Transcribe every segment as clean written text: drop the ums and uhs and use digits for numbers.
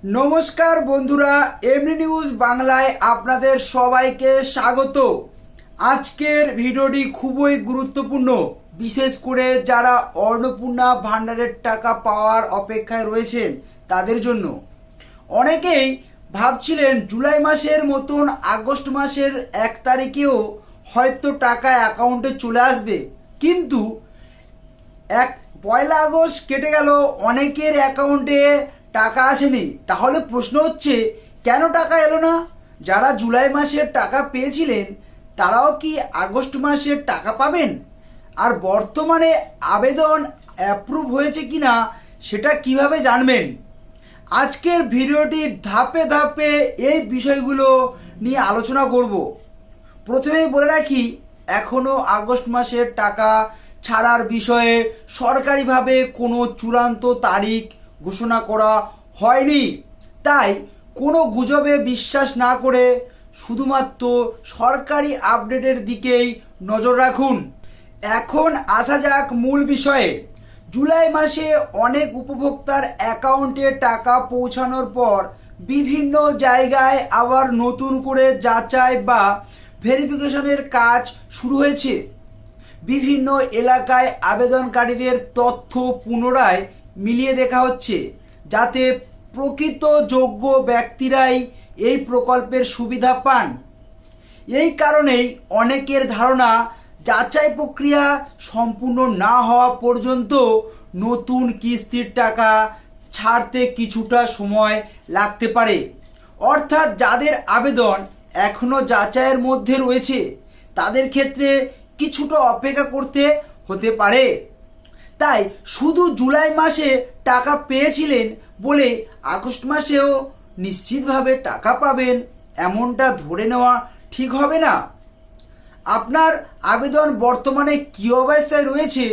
নমস্কার বন্ধুরা, এমনি নিউজ বাংলায় আপনাদের সবাইকে স্বাগত। আজকের ভিডিওটি খুবই গুরুত্বপূর্ণ, বিশেষ করে যারা অন্নপূর্ণা ভান্ডারের টাকা পাওয়ার অপেক্ষায় রয়েছেন তাদের জন্য। অনেকেই ভাবছিলেন জুলাই মাসের মতন আগস্ট মাসের 1 তারিখেও হয়তো টাকা অ্যাকাউন্টে চলে আসবে, কিন্তু 1 আগস্ট কেটে গেল, অনেকের অ্যাকাউন্টে টাকা আসেনি। তাহলে প্রশ্ন হচ্ছে, কেন টাকা এলো না? যারা জুলাই মাসের টাকা পেয়েছিলেন তারাও কি আগস্ট মাসের টাকা পাবেন? আর বর্তমানে আবেদন অ্যাপ্রুভ হয়েছে কিনা সেটা কিভাবে জানবেন? আজকের ভিডিওটি ধাপে ধাপে এই বিষয়গুলো নিয়ে আলোচনা করব। প্রথমেই বলে রাখি, এখনও আগস্ট মাসের টাকা ছাড়ার বিষয়ে সরকারিভাবে কোনো চূড়ান্ত তারিখ ঘোষণা করা হয়নি। তাই কোনো গুজবে বিশ্বাস না করে শুধুমাত্র সরকারি আপডেটের দিকেই নজর রাখুন। এখন আসা যাক মূল বিষয়ে। জুলাই মাসে অনেক উপভোক্তার অ্যাকাউন্টে টাকা পৌঁছানোর পর বিভিন্ন জায়গায় আবার নতুন করে যাচাই বা ভেরিফিকেশনের কাজ শুরু হয়েছে। বিভিন্ন এলাকায় আবেদনকারীদের তথ্য পুনরায় মিলিয়ে দেখা হচ্ছে, যাতে প্রকৃত যোগ্য ব্যক্তিরাই এই প্রকল্পের সুবিধা পান। এই কারণেই অনেকের ধারণা, যাচাই প্রক্রিয়া সম্পূর্ণ না হওয়া পর্যন্ত নতুন কিস্তির টাকা ছাড়তে কিছুটা সময় লাগতে পারে। অর্থাৎ যাদের আবেদন এখনও যাচাইয়ের মধ্যে রয়েছে তাদের ক্ষেত্রে কিছুটা অপেক্ষা করতে হতে পারে। তাই শুধু জুলাই মাসে টাকা পেয়েছিলেন বলে আগস্ট মাসেও নিশ্চিতভাবে টাকা পাবেন এমনটা ধরে নেওয়া ঠিক হবে না। আপনার আবেদন বর্তমানে কী অবস্থায় রয়েছে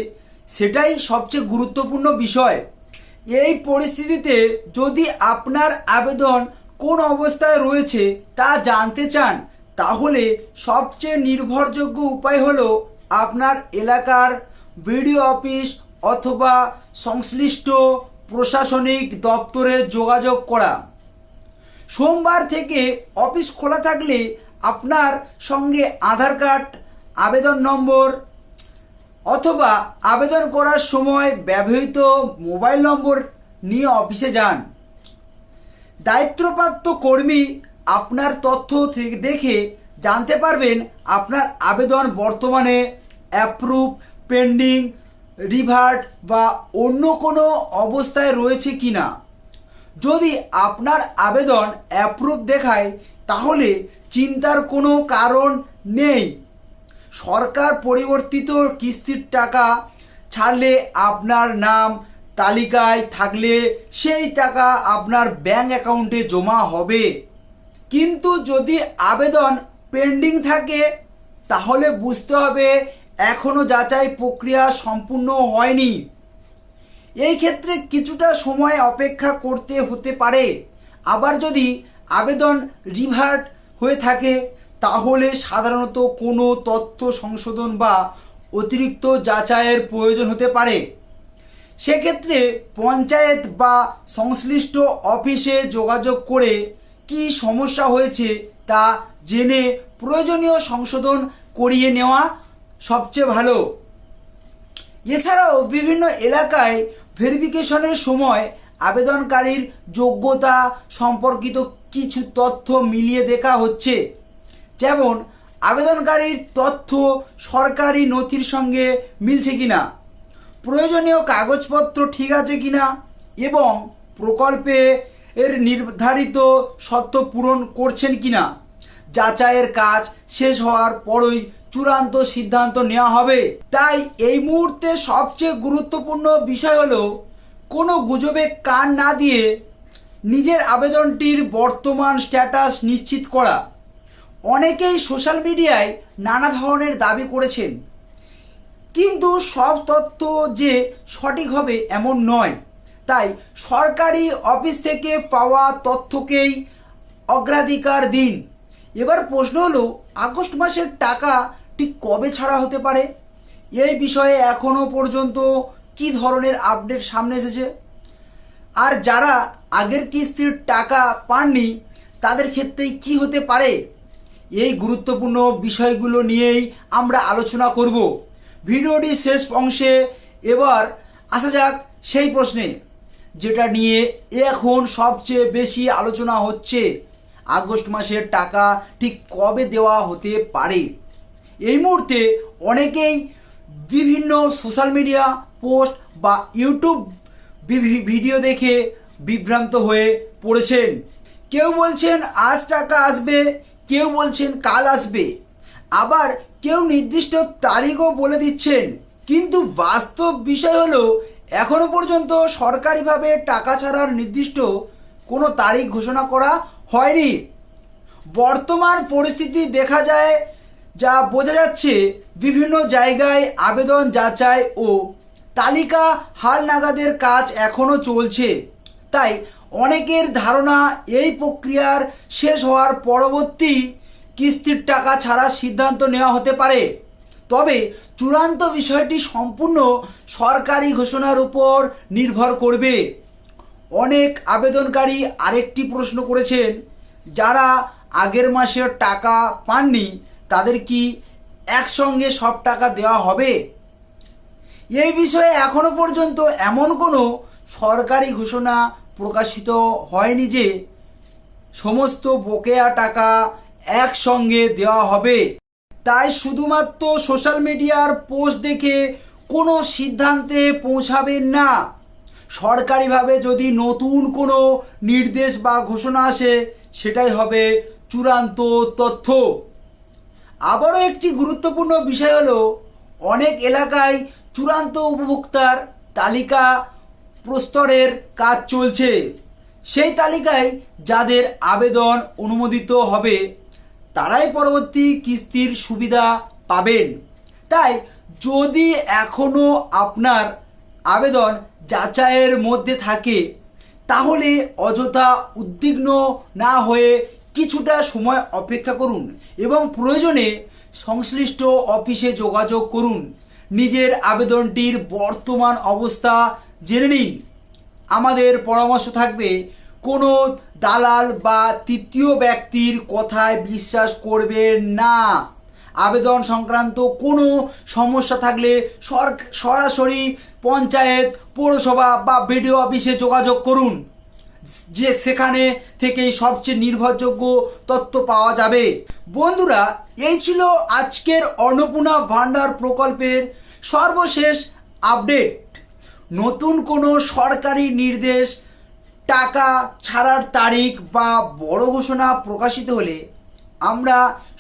সেটাই সবচেয়ে গুরুত্বপূর্ণ বিষয়। এই পরিস্থিতিতে যদি আপনার আবেদন কোন অবস্থায় রয়েছে তা জানতে চান, তাহলে সবচেয়ে নির্ভরযোগ্য উপায় হলো আপনার এলাকার বিডিও অফিস অথবা সংশ্লিষ্ট প্রশাসনিক দপ্তরে যোগাযোগ করা। সোমবার থেকে অফিস খোলা থাকলে আপনার সঙ্গে আধার কার্ড, আবেদন নম্বর অথবা আবেদন করার সময় ব্যবহৃত মোবাইল নম্বর নিয়ে অফিসে যান। দায়িত্বপ্রাপ্ত কর্মী আপনার তথ্য দেখে জানতে পারবেন আপনার আবেদন বর্তমানে অ্যাপ্রুভ, পেন্ডিং, রিভার্ট বা অন্য কোনো অবস্থায় রয়েছে কিনা। যদি আপনার আবেদন অ্যাপ্রুভ দেখায় তাহলে চিন্তার কোনো কারণ নেই। সরকার পরিবর্তিত কিস্তির টাকা ছাড়লে আপনার নাম তালিকায় থাকলে সেই টাকা আপনার ব্যাংক অ্যাকাউন্টে জমা হবে। কিন্তু যদি আবেদন পেন্ডিং থাকে তাহলে বুঝতে হবে এখনও যাচাই প্রক্রিয়া সম্পূর্ণ হয়নি। এই ক্ষেত্রে কিছুটা সময় অপেক্ষা করতে হতে পারে। আবার যদি আবেদন রিভার্ট হয়ে থাকে তাহলে সাধারণত কোনো তথ্য সংশোধন বা অতিরিক্ত যাচাইয়ের প্রয়োজন হতে পারে। সেক্ষেত্রে পঞ্চায়েত বা সংশ্লিষ্ট অফিসে যোগাযোগ করে কী সমস্যা হয়েছে তা জেনে প্রয়োজনীয় সংশোধন করিয়ে নেওয়া সবচেয়ে ভালো। এছাড়াও বিভিন্ন এলাকায় ভেরিফিকেশনের সময় আবেদনকারীর যোগ্যতা সম্পর্কিত কিছু তথ্য মিলিয়ে দেখা হচ্ছে, যেমন আবেদনকারীর তথ্য সরকারি নথির সঙ্গে মিলছে কিনা, প্রয়োজনীয় কাগজপত্র ঠিক আছে কিনা এবং প্রকল্পে এর নির্ধারিত শর্ত পূরণ করছেন কিনা। যাচাইয়ের কাজ শেষ হওয়ার পরই চূড়ান্ত সিদ্ধান্ত নেওয়া হবে। তাই এই মুহূর্তে সবচেয়ে গুরুত্বপূর্ণ বিষয় হলো কোনো গুজবে কান না দিয়ে নিজের আবেদনটির বর্তমান স্ট্যাটাস নিশ্চিত করা। অনেকেই সোশ্যাল মিডিয়ায় নানা ধরনের দাবি করেছেন, কিন্তু সব তথ্য যে সঠিক হবে এমন নয়। তাই সরকারি অফিস থেকে পাওয়া তথ্যকেই অগ্রাধিকার দিন। এবার প্রশ্ন হলো, আগস্ট মাসের টাকা ঠিক কবে ছাড়া হতে পারে? এই বিষয়ে এখনও পর্যন্ত কী ধরনের আপডেট সামনে এসেছে? আর যারা আগের কিস্তির টাকা পাননি তাদের ক্ষেত্রে কি হতে পারে, এই গুরুত্বপূর্ণ বিষয়গুলো নিয়েই আমরা আলোচনা করব ভিডিওটির শেষ অংশে। এবার আসা যাক সেই প্রশ্নে যেটা নিয়ে এখন সবচেয়ে বেশি আলোচনা হচ্ছে, আগস্ট মাসের টাকা ঠিক কবে দেওয়া হতে পারে। এই মুহূর্তে অনেকেই বিভিন্ন সোশ্যাল মিডিয়া পোস্ট বা ইউটিউব ভিডিও দেখে বিভ্রান্ত হয়ে পড়েছেন। কেউ বলছেন আজ টাকা আসবে, কেউ বলছেন কাল আসবে, আবার কেউ নির্দিষ্ট তারিখও বলে দিচ্ছেন। কিন্তু বাস্তব বিষয় হলো এখনো পর্যন্ত সরকারিভাবে টাকা ছাড়ার নির্দিষ্ট কোনো তারিখ ঘোষণা করা হয়নি। বর্তমান পরিস্থিতি দেখা যায়, যা বোঝা যাচ্ছে বিভিন্ন জায়গায় আবেদন যাচাই ও তালিকা হালনাগাদের কাজ এখনও চলছে। তাই অনেকের ধারণা এই প্রক্রিয়ার শেষ হওয়ার পরবর্তী কিস্তির টাকা ছাড়ার সিদ্ধান্ত নেওয়া হতে পারে। তবে চূড়ান্ত বিষয়টি সম্পূর্ণ সরকারি ঘোষণার উপর নির্ভর করবে। অনেক আবেদনকারী আরেকটি প্রশ্ন করেছেন, যারা আগের মাসের টাকা পাননি তাদের কি একসঙ্গে সব টাকা দেওয়া হবে? এই বিষয়ে এখনো পর্যন্ত এমন কোনো সরকারি ঘোষণা প্রকাশিত হয়নি যে সমস্ত বকেয়া টাকা একসঙ্গে দেওয়া হবে। তাই শুধুমাত্র সোশ্যাল মিডিয়ার পোস্ট দেখে কোনো সিদ্ধান্তে পৌঁছাবেন না। সরকারিভাবে যদি নতুন কোনো নির্দেশ বা ঘোষণা আসে সেটাই হবে চূড়ান্ত তথ্য। আবারও একটি গুরুত্বপূর্ণ বিষয় হলো, অনেক এলাকায় চূড়ান্ত উপভোক্তার তালিকা প্রস্তরের কাজ চলছে। সেই তালিকায় যাদের আবেদন অনুমোদিত হবে তারাই পরবর্তী কিস্তির সুবিধা পাবেন। তাই যদি এখনও আপনার আবেদন যাচাইয়ের মধ্যে থাকে তাহলে অযথা উদ্বিগ্ন না হয়ে কিছুটা সময় অপেক্ষা করুন এবং প্রয়োজনে সংশ্লিষ্ট অফিসে যোগাযোগ করুন। নিজের আবেদনটির বর্তমান অবস্থা জেনে নিন। আমাদের পরামর্শ থাকবে, কোনো দালাল বা তৃতীয় ব্যক্তির কথায় বিশ্বাস করবেন না। আবেদন সংক্রান্ত কোনো সমস্যা থাকলে সরাসরি পঞ্চায়েত, পৌরসভা বা বিডিও অফিসে যোগাযোগ করুন, যে সেখানে থেকেই সবচেয়ে নির্ভরযোগ্য তথ্য পাওয়া যাবে। বন্ধুরা, এই ছিল আজকের অন্নপূর্ণা ভান্ডার প্রকল্পের সর্বশেষ আপডেট। নতুন কোনো সরকারি নির্দেশ, টাকা ছাড়ার তারিখ বা বড় ঘোষণা প্রকাশিত হলে আমরা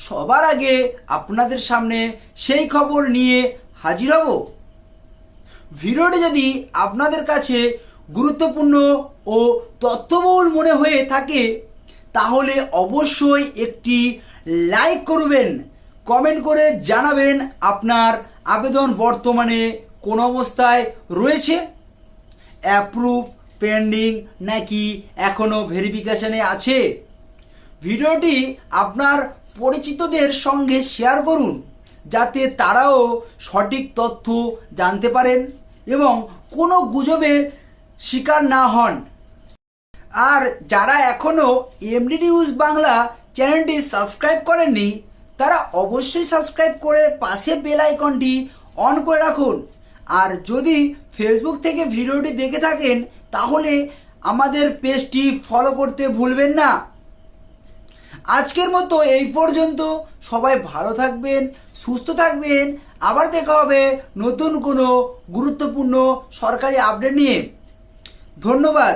সবার আগে আপনাদের সামনে সেই খবর নিয়ে হাজির হব। ভিডিওটি যদি আপনাদের কাছে গুরুত্বপূর্ণ ও তথ্যবহুল মনে হয়ে থাকে তাহলে অবশ্যই একটি লাইক করবেন, কমেন্ট করে জানাবেন আপনার আবেদন বর্তমানে কোন অবস্থায় রয়েছে, অ্যাপ্রুভ, পেন্ডিং নাকি এখনও ভেরিফিকেশনে আছে। ভিডিওটি আপনার পরিচিতদের সঙ্গে শেয়ার করুন যাতে তারাও সঠিক তথ্য জানতে পারেন এবং কোনো গুজবের শিকার না হন। আর যারা এখনও এমডি নিউজ বাংলা চ্যানেলটি সাবস্ক্রাইব করেননি তারা অবশ্যই সাবস্ক্রাইব করে পাশে বেল আইকনটি অন করে রাখুন। আর যদি ফেসবুক থেকে ভিডিওটি দেখে থাকেন তাহলে আমাদের পেজটি ফলো করতে ভুলবেন না। আজকের মতো এই পর্যন্ত। সবাই ভালো থাকবেন, সুস্থ থাকবেন। আবার দেখা হবে নতুন কোনো গুরুত্বপূর্ণ সরকারি আপডেট নিয়ে। ধন্যবাদ।